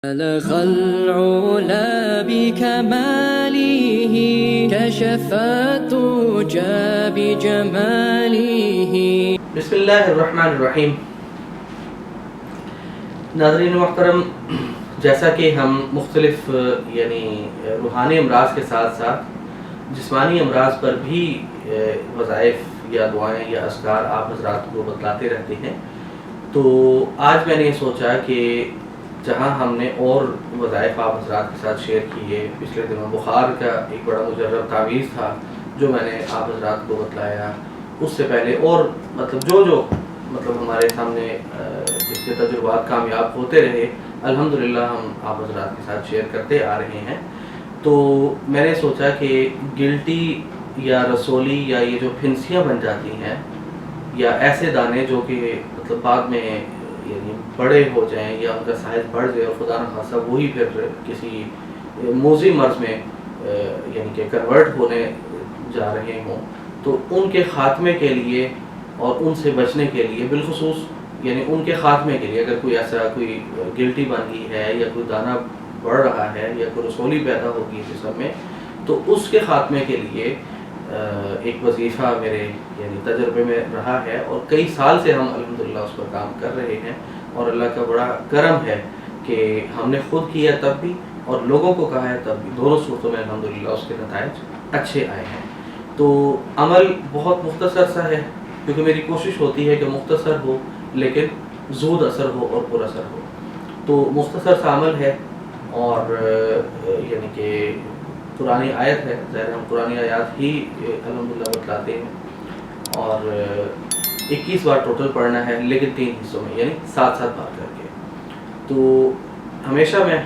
بلغ العلا بكماله كشف الدجى بجماله. بسم اللہ الرحمن الرحیم. ناظرین محترم، جیسا کہ ہم مختلف روحانی امراض کے ساتھ ساتھ جسمانی امراض پر بھی وظائف یا دعائیں یا اذکار آپ حضرات کو بتلاتے رہتے ہیں، تو آج میں نے یہ سوچا کہ جہاں ہم نے اور وظائف آپ حضرات کے ساتھ شیئر کیے، پچھلے دنوں بخار کا ایک بڑا مجرب تعویذ تھا جو میں نے آپ حضرات کو بتلایا، اس سے پہلے اور جو ہمارے سامنے جس کے تجربات کامیاب ہوتے رہے، الحمدللہ ہم آپ حضرات کے ساتھ شیئر کرتے آ رہے ہیں. تو میں نے سوچا کہ گلٹی یا رسولی یا یہ جو پھنسیاں بن جاتی ہیں یا ایسے دانے جو کہ بعد میں بڑے ہو جائیں یا ان کا سائز بڑھ جائے اور خدا نخواستہ وہی پھر کسی موذی مرض میں کہ کنورٹ ہونے جا رہے ہوں، تو ان کے خاتمے کے لیے اور ان سے بچنے کے لیے بالخصوص ان کے خاتمے کے لیے اگر کوئی گلٹی بن گئی ہے یا کوئی دانہ بڑھ رہا ہے یا کوئی رسولی پیدا ہوگی جسم میں، تو اس کے خاتمے کے لیے ایک وظیفہ میرے تجربے میں رہا ہے اور کئی سال سے ہم الحمدللہ اس پر کام کر رہے ہیں، اور اللہ کا بڑا کرم ہے کہ ہم نے خود کیا تب بھی اور لوگوں کو کہا ہے تب بھی، دونوں صورتوں میں الحمدللہ اس کے نتائج اچھے آئے ہیں. تو عمل بہت مختصر سا ہے، کیونکہ میری کوشش ہوتی ہے کہ مختصر ہو لیکن زود اثر ہو اور پر اثر ہو. تو مختصر سا عمل ہے اور کہ قرآنی آیت ہے، ظاہر ہم قرآنی آیات ہی الحمدللہ بتلاتے ہیں، اور 21 بار ٹوٹل پڑھنا ہے لیکن 3 حصوں میں 7 بار کر کے. تو ہمیشہ میں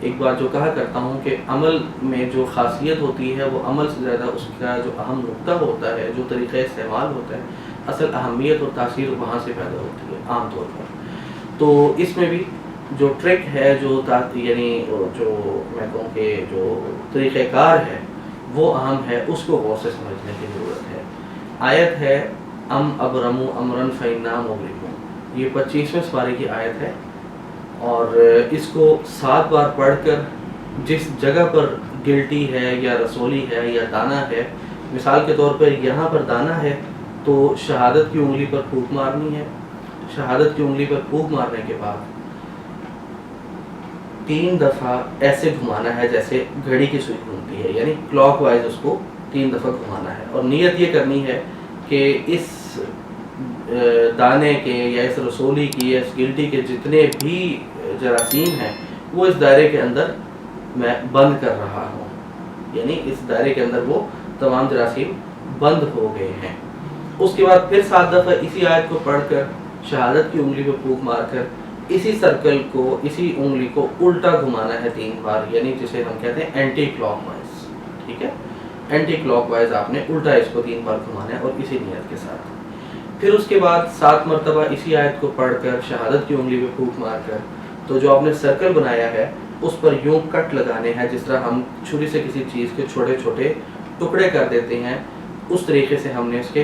ایک بات جو کہا کرتا ہوں کہ عمل میں جو خاصیت ہوتی ہے وہ عمل سے زیادہ اس کا جو اہم نقطہ ہوتا ہے، جو طریقہ استعمال ہوتا ہے، اصل اہمیت اور تاثیر وہاں سے پیدا ہوتی ہے عام طور پر. تو اس میں بھی جو ٹرک ہے، جو میں کہوں کہ جو طریقہ کار ہے وہ اہم ہے، اس کو غور سے سمجھنے کی ضرورت ہے. آیت ہے ام ابرموا امرا فإنا مبرمون، یہ 25ویں سپارے کی آیت ہے، اور اس کو 7 بار پڑھ کر جس جگہ پر گلٹی ہے یا رسولی ہے یا دانہ ہے، مثال کے طور پر یہاں پر دانہ ہے تو شہادت کی انگلی پر پھونک مارنی ہے. شہادت کی انگلی پر پھونک مارنے کے بعد 3 دفعہ ایسے گھمانا ہے جیسے گھڑی کی سوئی گھومتی ہے، کلاک وائز اس کو 3 دفعہ گھمانا ہے، اور نیت یہ کرنی ہے کہ اس دانے کے یا اس رسولی کی یا اس گلٹی کے جتنے بھی جراثیم ہیں وہ اس دائرے کے اندر میں بند کر رہا ہوں، اس دائرے کے اندر وہ تمام جراثیم بند ہو گئے ہیں. اس کے بعد پھر 7 دفعہ اسی آیت کو پڑھ کر شہادت کی انگلی پہ پھونک مار کر اسی سرکل کو، اسی انگلی کو الٹا گھمانا ہے 3 بار، جسے ہم کہتے ہیں اینٹی کلاک وائز. ٹھیک ہے، اینٹی کلاک وائز آپ نے الٹا اس کو 3 بار گھمانا ہے اور اسی نیت کے ساتھ. پھر اس کے بعد 7 مرتبہ اسی آیت کو پڑھ کر شہادت کی انگلی پہ پھونک مار کر تو جو آپ نے سرکل بنایا ہے اس پر یوں کٹ لگانے ہیں جس طرح ہم چھری سے کسی چیز کے چھوٹے چھوٹے ٹکڑے کر دیتے ہیں، اس طریقے سے ہم نے اس کے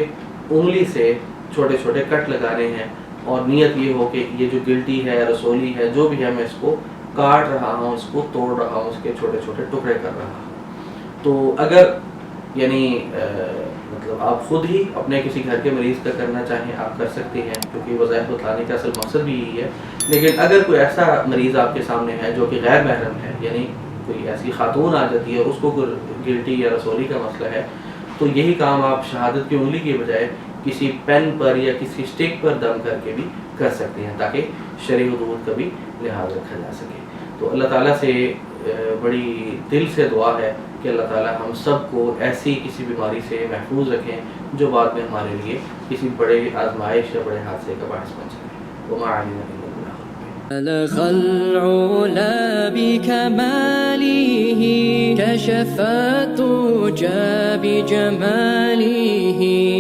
انگلی سے چھوٹے چھوٹے کٹ لگانے ہیں، اور نیت یہ ہو کہ یہ جو گلٹی ہے، رسولی ہے، جو بھی ہے، میں اس کو کاٹ رہا ہوں، اس کو توڑ رہا ہوں، اس کے چھوٹے چھوٹے ٹکڑے کر رہا ہوں. تو اگر آپ خود ہی اپنے کسی گھر کے مریض کا کرنا چاہیں آپ کر سکتے ہیں، کیونکہ وظائف بتلانے کا اصل مقصد بھی یہی ہے. لیکن اگر کوئی ایسا مریض آپ کے سامنے ہے جو کہ غیر محرم ہے، کوئی ایسی خاتون آ جاتی ہے، اس کو گلٹی یا رسولی کا مسئلہ ہے، تو یہی کام آپ شہادت کی انگلی کے بجائے کسی پین پر یا کسی اسٹک پر دم کر کے بھی کر سکتے ہیں، تاکہ شرعی حدود کا بھی لحاظ رکھا جا سکے. تو اللہ تعالیٰ سے بڑی دل سے دعا ہے کہ اللہ تعالیٰ ہم سب کو ایسی کسی بیماری سے محفوظ رکھیں جو بعد میں ہمارے لیے کسی بڑے آزمائش یا بڑے حادثے کا باعث بن جائے. وما علینا الا البلاغ. بلغ العلا بكماله كشف الدجى بجماله.